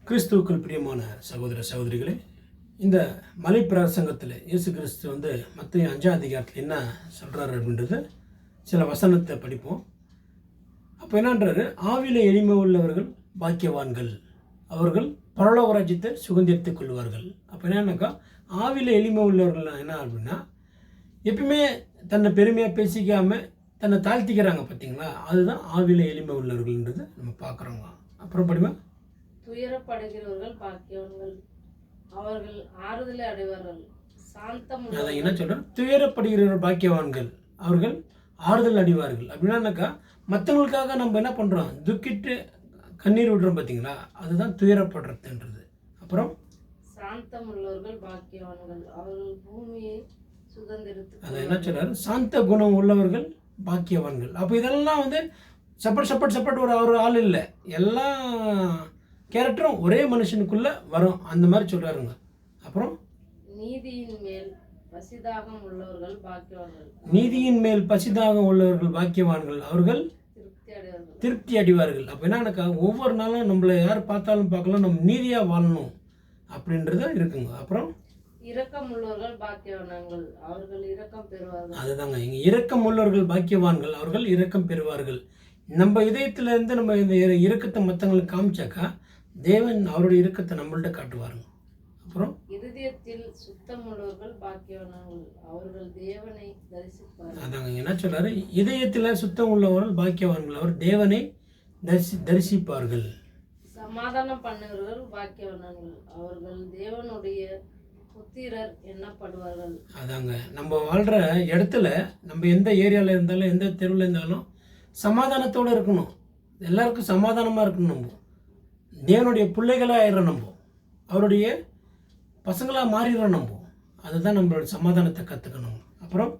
கிறிஸ்துவுக்குள் பிரியமான சகோதர சகோதரிகளே, இந்த மலை பிரசங்கத்தில் இயேசு கிறிஸ்து மத்திய 5ஆம் அதிகாரத்தில் என்ன சொல்கிறாரு அப்படின்றது சில வசனத்தை படிப்போம். அப்போ என்னன்றாரு, ஆவியில் எளிமை உள்ளவர்கள் பாக்கியவான்கள், அவர்கள் பரலோக ராஜ்யத்தை சுதந்திரித்துக் கொள்வார்கள். அப்போ என்னன்னாக்கா, ஆவியில் எளிமை உள்ளவர்கள் என்ன அப்படின்னா, எப்பவுமே தன்னை பெருமையாக பேசிக்காமல் தன்னை தாழ்த்திக்கிறாங்க பார்த்தீங்களா, அதுதான் ஆவியில் எளிமை உள்ளவர்கள்ன்றது நம்ம பார்க்குறோங்க. அப்புறம் படிமா, துயரப்படுகிறவர்கள் பாக்கியவான்கள், அவர்கள் ஆறுதலை அடைவார்கள். சாந்தம் அதை என்ன சொல்கிறேன், துயரப்படுகிறவர்கள் பாக்கியவான்கள், அவர்கள் ஆறுதல் அடைவார்கள். அப்படின்னாக்கா, மற்றவங்களுக்காக நம்ம என்ன பண்ணுறோம், துக்கிட்டு கண்ணீர் விடுறோம் பார்த்தீங்களா, அதுதான் துயரப்படுறதுன்றது. அப்புறம் சாந்தம் உள்ளவர்கள் பாக்கியவான்கள், அவர்கள் பூமியை சுதந்திரித்து. அதை என்ன சொல்கிறார், சாந்த குணம் உள்ளவர்கள் பாக்கியவான்கள். அப்போ இதெல்லாம் செப்பரேட் ஒரு ஆள் இல்லை, எல்லா கேரக்டரும் ஒரே மனுஷனுக்குள்ளே வரும், அந்த மாதிரி சொல்கிறாருங்க. அப்புறம் நீதியின் மேல் பசிதாகம் உள்ளவர்கள் பாக்கியவான்கள், நீதியின் மேல் பசிதாகம் உள்ளவர்கள் பாக்கியவான்கள், அவர்கள் திருப்தி அடைவார்கள். அப்போ என்னக்கா, ஒவ்வொரு நாளும் நம்மளை யார் பார்த்தாலும் பார்க்கலாம், நம்ம நீதியாக வாழணும் அப்படின்றத இருக்குங்க. அப்புறம் இரக்கம் உள்ளவர்கள் பாக்கியவான்கள், அவர்கள் இரக்கம் பெறுவார்கள். அதுதாங்க, இங்கே இரக்கம் உள்ளவர்கள் பாக்கியவான்கள், அவர்கள் இரக்கம் பெறுவார்கள். நம்ம இதயத்திலேருந்து நம்ம இந்த இரக்கத்தை மற்றவங்களுக்கு காமிச்சாக்கா, தேவன் அவருடைய இரக்கத்தை நம்மள்ட்ட காட்டுவாருங்க. அப்புறம் இதயத்தில் சுத்தம் உள்ளவர்கள் பாக்கியவான்கள், அவர்கள் தேவனை தரிசிப்பார்கள். அதாங்க என்ன சொல்றாரு, இதயத்தில் சுத்தம் உள்ளவர்கள் பாக்கியவான்கள், அவர் தேவனை தரிசிப்பார்கள். சமாதானம் பண்ணுவர்கள் பாக்கியவான்கள், அவர்கள் தேவனுடைய புத்திரர் எண்ணப்படுவார்கள். அதாங்க, நம்ம வாழ்கிற இடத்துல நம்ம எந்த ஏரியாவில் இருந்தாலும் எந்த தெருவில் இருந்தாலும் சமாதானத்தோடு இருக்கணும், எல்லாருக்கும் சமாதானமாக இருக்கணும். நம்ம தேவனுடைய பிள்ளைகளாக ஆயிடுறோம், நம்ம அவருடைய பசங்களாக மாறிடுறோம் நம்ம, அதுதான் நம்மளோட சமாதானத்தை கற்றுக்கணும். அப்புறம்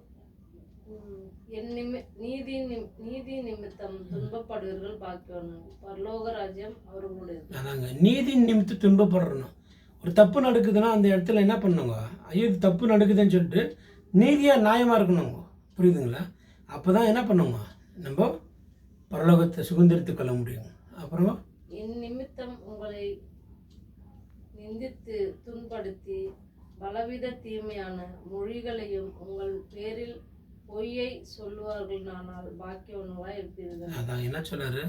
நீதி நிமித்தம் துன்பப்படுவர்கள் பாக்கியவான்கள், பரலோக ராஜ்யம் அவர்களுடையது. அதாங்க, நீதி நிமித்தம் துன்பப்படுறணும். ஒரு தப்பு நடக்குதுன்னா அந்த இடத்துல என்ன பண்ணுங்க, ஐயோ இது தப்பு நடக்குதுன்னு சொல்லிட்டு நீதியாக நியாயமாக இருக்கணுங்க, புரியுதுங்களா? அப்போ தான் என்ன பண்ணுங்க, நம்ம பரலோகத்தை சுதந்திரித்து கொள்ள முடியும். அப்புறமா என் நிமித்தம் உங்களை நிந்தித்து துன்படுத்தி பலவித தீமையான மொழிகளையும் உங்கள் பேரில் பொய்யை சொல்லுவார்கள், ஆனால் பாக்கியவான்களாக இருப்பீர்கள். அதான் என்ன சொல்றாரு,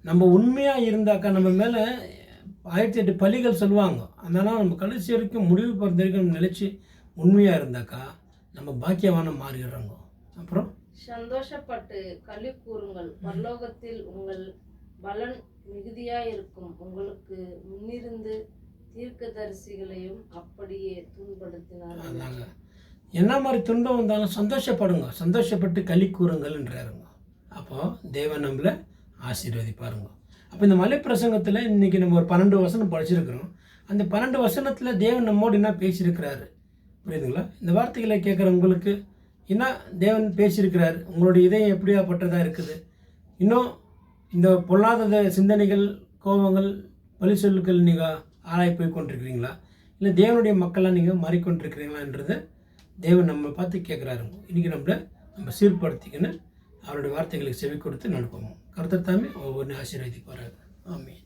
நம்ம உண்மையாக இருந்தாக்கா நம்ம மேலே 1008 பழிகள் சொல்லுவாங்க, அதனால் நம்ம கடைசி வரைக்கும் முடிவு போகிற வரைக்கும் நினைச்சு உண்மையாக இருந்தாக்கா நம்ம பாக்கியவான மாறிடுறோங்க. அப்புறம் சந்தோஷப்பட்டு களி கூறுங்கள், பரலோகத்தில் உங்கள் பலன் மிகுதியாக இருக்கும். உங்களுக்கு முன்னிருந்து தீர்க்கதரிசிகளையும் அப்படியே துன்படுத்தினார். அதாங்க, என்ன மாதிரி துன்பம் வந்தாலும் சந்தோஷப்படுங்க, சந்தோஷப்பட்டு களி கூறுங்கள்ன்றாருங்க. அப்போது தேவன் நம்மளை ஆசீர்வதிப்பாருங்க. அப்போ இந்த மலை பிரசங்கத்தில் இன்றைக்கி நம்ம ஒரு 12 வசனம் படிச்சிருக்கிறோம். அந்த 12 வசனத்தில் தேவன் நம்மோடு என்ன பேசியிருக்கிறாரு, புரியுதுங்களா? இந்த வார்த்தைகளை கேட்குற உங்களுக்கு என்ன தேவன் பேசியிருக்கிறார், உங்களுடைய இதயம் எப்படியாப்பட்டதாக இருக்குது, இன்னும் இந்த பொல்லாத சிந்தனைகள், கோபங்கள், பழி சொல்லுக்கள் நீங்கள் ஆளாய் போய் கொண்டிருக்கிறீங்களா, இல்லை தேவனுடைய மக்களாக நீங்கள் மாறிக்கொண்டிருக்கிறீங்களான்றது தேவன் நம்ம பார்த்து கேட்குறாருங்க. இன்றைக்கி நம்ம சீர்படுத்திக்கின்னு அவருடைய வார்த்தைகளுக்கு செவி கொடுத்து நடப்போம். கர்த்தர் தாமே ஒவ்வொரு ஆசீர்வதிப்பார்கள். ஆமென்.